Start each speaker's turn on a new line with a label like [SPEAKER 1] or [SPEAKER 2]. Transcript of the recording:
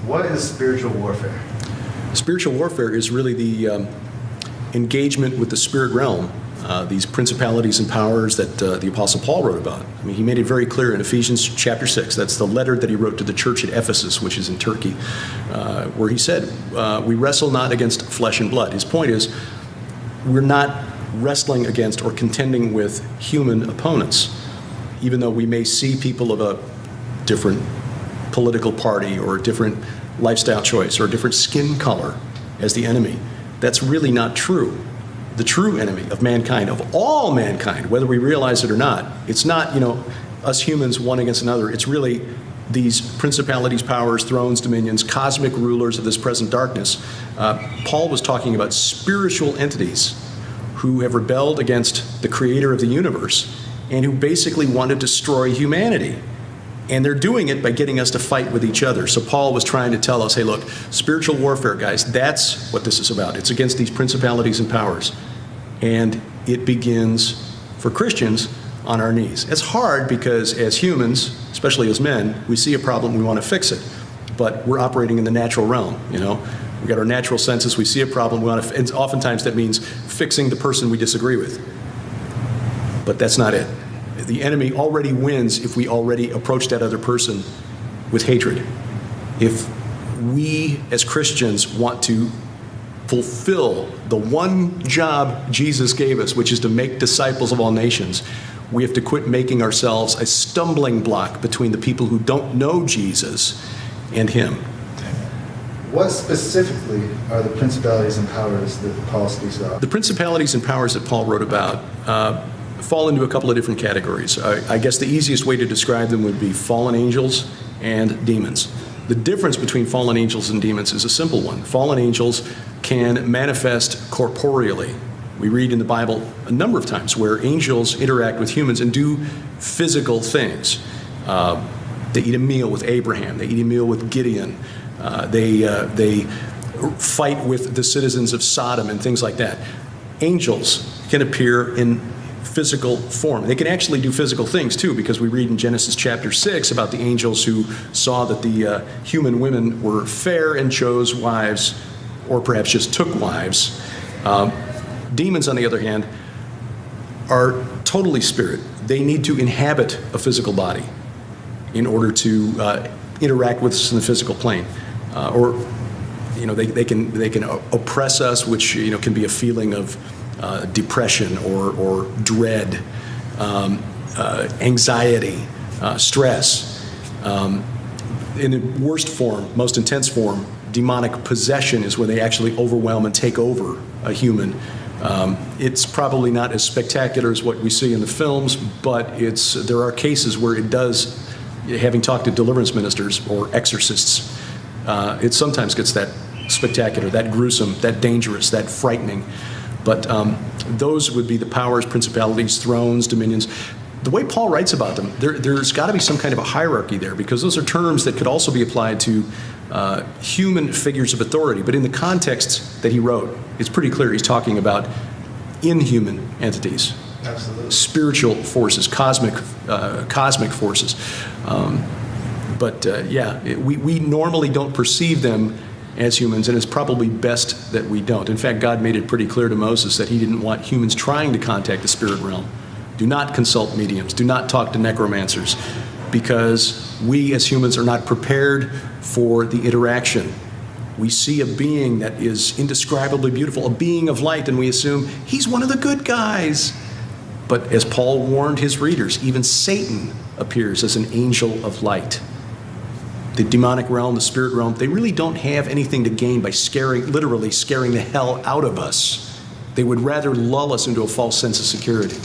[SPEAKER 1] What is spiritual warfare?
[SPEAKER 2] Spiritual warfare is really the engagement with the spirit realm, these principalities and powers that the Apostle Paul wrote about. I mean, he made it very clear in Ephesians chapter 6. That's the letter that he wrote to the church at Ephesus, which is in Turkey, where he said, we wrestle not against flesh and blood. His point is, we're not wrestling against or contending with human opponents, even though we may see people of a different political party or a different lifestyle choice or a different skin color as the enemy. That's really not true. The true enemy of mankind, of all mankind, whether we realize it or not, it's not, us humans one against another. It's really these principalities, powers, thrones, dominions, cosmic rulers of this present darkness. Paul was talking about spiritual entities who have rebelled against the creator of the universe and who basically want to destroy humanity. And they're doing it by getting us to fight with each other. So Paul was trying to tell us, hey, look, spiritual warfare, guys, that's what this is about. It's against these principalities and powers. And it begins, for Christians, on our knees. It's hard because as humans, especially as men, we see a problem, we want to fix it. But we're operating in the natural realm, We've got our natural senses, we see a problem, we want to, and oftentimes that means fixing the person we disagree with. But that's not it. The enemy already wins if we already approach that other person with hatred. If we as Christians want to fulfill the one job Jesus gave us, which is to make disciples of all nations, we have to quit making ourselves a stumbling block between the people who don't know Jesus and him.
[SPEAKER 1] What specifically are the principalities and powers that Paul speaks about?
[SPEAKER 2] The principalities and powers that Paul wrote about fall into a couple of different categories. I guess the easiest way to describe them would be fallen angels and demons. The difference between fallen angels and demons is a simple one. Fallen angels can manifest corporeally. We read in the Bible a number of times where angels interact with humans and do physical things. They eat a meal with Abraham. They eat a meal with Gideon. They fight with the citizens of Sodom and things like that. Angels can appear in physical form. They can actually do physical things too, because we read in Genesis chapter 6 about the angels who saw that the human women were fair and chose wives, or perhaps just took wives. Demons, on the other hand, are totally spirit. They need to inhabit a physical body in order to interact with us in the physical plane. They can oppress us, which can be a feeling of depression or dread, anxiety, stress. In the worst form, most intense form, demonic possession is where they actually overwhelm and take over a human. It's probably not as spectacular as what we see in the films, but there are cases where it does. Having talked to deliverance ministers or exorcists, it sometimes gets that spectacular, that gruesome, that dangerous, that frightening. But those would be the powers, principalities, thrones, dominions. The way Paul writes about them, there's got to be some kind of a hierarchy there, because those are terms that could also be applied to human figures of authority. But in the context that he wrote, it's pretty clear he's talking about inhuman entities.
[SPEAKER 1] Absolutely.
[SPEAKER 2] Spiritual forces, cosmic forces. We normally don't perceive them as humans, and it's probably best that we don't. In fact, God made it pretty clear to Moses that he didn't want humans trying to contact the spirit realm. Do not consult mediums. Do not talk to necromancers, because we as humans are not prepared for the interaction. We see a being that is indescribably beautiful, a being of light, and we assume he's one of the good guys. But as Paul warned his readers, even Satan appears as an angel of light. The demonic realm, the spirit realm, they really don't have anything to gain by literally scaring the hell out of us. They would rather lull us into a false sense of security.